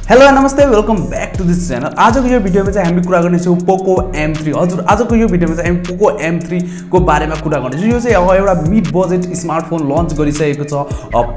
Hello नमस्ते welcome back to this channel. आजको यो भिडियोमा चाहिँ हामी कुरा गर्नेछौँ पोको M3। हजुर आजको यो भिडियोमा चाहिँ हामी पोको M3 को बारेमा कुरा गर्नेछौँ। यो चाहिँ एउटा मिड बजेट स्मार्टफोन लन्च गरिसकेको छ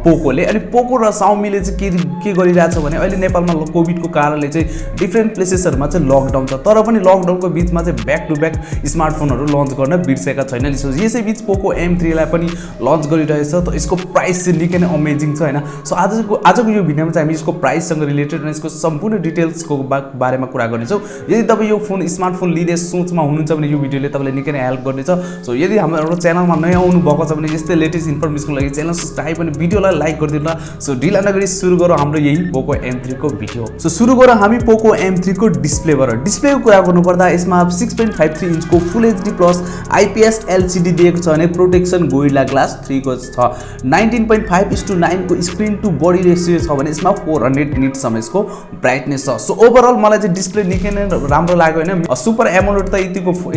पोकोले। अनि पोको र साउमीले चाहिँ के गरिरहेछ भने अहिले नेपालमा कोभिडको कारणले चाहिँ डिफ्रेन्ट प्लेसेसहरुमा चाहिँ लकडाउन छ, तर पनि लकडाउनको बीचमा चाहिँ ब्याक टु ब्याक स्मार्टफोनहरु लन्च गर्न बिर्सेका छैनन्। यसै बीच पोको M3 लाई पनि लन्च गरिरहेछ। त यसको प्राइस चाहिँ निकै नै अमेजिङ छ हैन। सो आजको यो भिडियोमा चाहिँ हामी यसको प्राइससँग रिलेटेड यसको सम्पूर्ण डिटेल्सको बारेमा कुरा गर्नेछौँ। यदि तपाईँ यो स्मार्टफोन लिने सोचमा हुनुहुन्छ भने यो भिडियोले तपाईलाई निकै नै हेल्प गर्नेछ। सो यदि हाम्रो च्यानलमा नयाँ आउनु भएको छ भने यस्तै लेटेस्ट इन्फर्मेसनको लागि च्यानल सब्स्क्राइब अनि भिडियोलाई लाइक गरिदिनु। सो ढिला नगरी सुरु गरौँ हाम्रो यही पोको M3 को भिडियो। सो सुरु गरौँ हामी पोको M3 को डिस्प्लेबाट। डिस्प्लेको कुरा गर्नुपर्दा यसमा 6.53 इन्चको फुल एचडी प्लस आइपीएस एलसीडी दिएको छ भने प्रोटेक्सन गोरिल्ला ग्लास 3 को छ। 19.5:9 को स्क्रिन टु बडी रेसियो छ भने यसमा 400 निट समयको ब्राइटनेस छ। सो ओभरअल मलाई चाहिँ डिस्प्ले निकै नै राम्रो लाग्यो हैन। सुपर एमोलेड त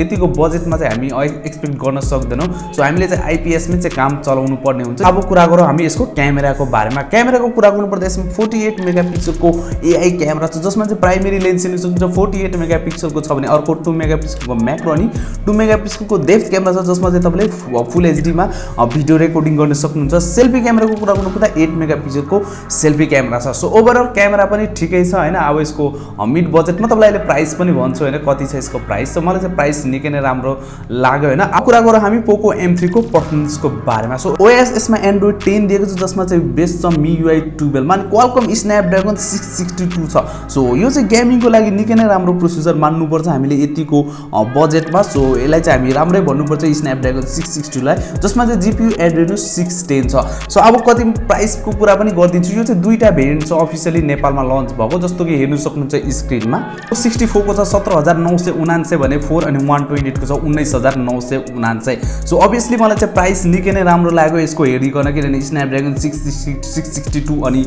यतिको बजेटमा चाहिँ हामी एक्सपेक्ट गर्न सक्दैनौं। सो हामीले चाहिँ आइपीएस मै चाहिँ काम चलाउनु पर्ने हुन्छ। अब कुरा गरौँ हामी यसको क्यामेराको बारेमा। क्यामेराको कुरा गर्नुपर्दा यसमा 48 मेगापिक्सलको एआई क्यामेरा छ, जसमा चाहिँ प्राइमेरी लेन्स लिन सकिन्छ 48 मेगापिक्सलको छ भने अर्को 2 मेगापिक्सलको म्याक्रो अनि 2 मेगापिक्सलको डेप्थ क्यामेरा छ, जसमा चाहिँ तपाईले फुल एचडी मा भिडियो रेकर्डिङ गर्न सक्नुहुन्छ। सेल्फी क्यामेराको कुरा गर्नुपर्दा 8 मेगापिक्सलको सेल्फी क्यामेरा छ। सो ओभरअल क्यामेरा पनि ठिकै छ हैन। अब यसको मिड बजेटमा तपाईलाई अहिले प्राइस पनि भन्छु हैन, कति छ यसको प्राइस। सो मलाई चाहिँ प्राइस निकै नै राम्रो लाग्यो हैन। अब कुरा गरौँ हामी पोको M3 को परफर्मेन्सको बारेमा। सो ओएस यसमा एन्ड्रोइड 10 दिएको छ, जसमा चाहिँ बेस्ड छ MIUI 12 मा क्वालकम स्न्यापड्रागन 662 छ। सो यो चाहिँ गेमिङको लागि निकै नै राम्रो प्रोसेसर मान्नुपर्छ हामीले यतिको बजेटमा। सो यसलाई चाहिँ हामी राम्रै भन्नुपर्छ स्न्यापड्रागन 662 लाई, जसमा चाहिँ GPU Adreno 610 छ। सो अब कति प्राइसको कुरा पनि गर्दिन्छु। यो चाहिँ दुईटा भेरिएन्ट छ अफिसियली नेपालमा लन्च भएको, जस्तो कि हेर्नु सक्नुहुन्छ स्क्रिनमा। 64 को छ 17999 भने 4 अनि 128 को छ 19999। सो अभियसली मलाई चाहिँ प्राइस निकै नै राम्रो लाग्यो यसको हेरिकन, किनभने स्न्यापड्रागन 662 अनि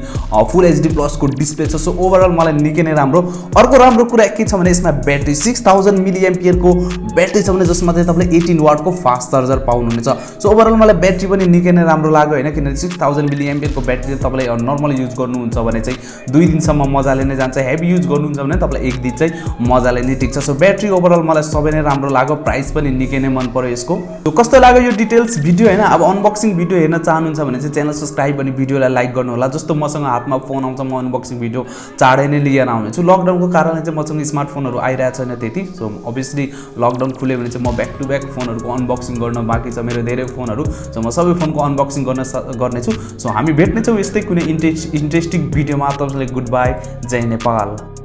फुल एचडी प्लस को डिस्प्ले छ। सो ओभरअल मलाई निकै नै राम्रो। अर्को राम्रो कुरा के छ भने यसमा ब्याट्री 6000 मिलिएम्पियर को ब्याट्री छ भने, जसमा चाहिँ तपाईले 18 वाट को फास्ट चार्जर पाउनुहुनेछ। सो ओभरअल मलाई ब्याट्री पनि निकै नै राम्रो लाग्यो हैन, किनभने 6000 मिलिएम्पियर को ब्याट्री तपाईले नर्मली युज गर्नुहुन्छ भने चाहिँ 2 दिनसम्म मजाले नै जान्छ। हेभी युज गर्नुहुन्छ भने तपाईलाई 1 दिन चाहिँ मजाले नै टिक्छ। सो ब्याट्री ओभरअल मलाई सबै नै राम्रो लाग्यो। प्राइस पनि निकै नै मन पर्यो यसको। सो कस्तो लाग्यो यो डिटेल्स भिडियो हैन। अब अनबक्सिङ भिडियो हेर्न चाहनुहुन्छ भने चाहिँ च्यानल सब्स्क्राइब अनि भिडियोलाई लाइक गर्नु होला। जस्तो मसँग हातमा फोन आउँछ म अनबक्सिङ भिडियो चाँडै नै लिएर आउनेछु। लकडाउनको कारणले चाहिँ मसँग स्मार्टफोनहरु आइरहेको छैन त्यति। सो अभियसली लकडाउन खुल्यो भने चाहिँ म ब्याक टु ब्याक फोनहरुको अनबक्सिङ गर्न बाँकी छ मेरो धेरै फोनहरु। सो म सबै फोनको अनबक्सिङ गर्नेछु। सो हामी भेट्नेछौँ यस्तै कुनै इन्ट्रेस्टिङ भिडियोमा। तबसम्मलाई गुड बाई, जय नेपाल।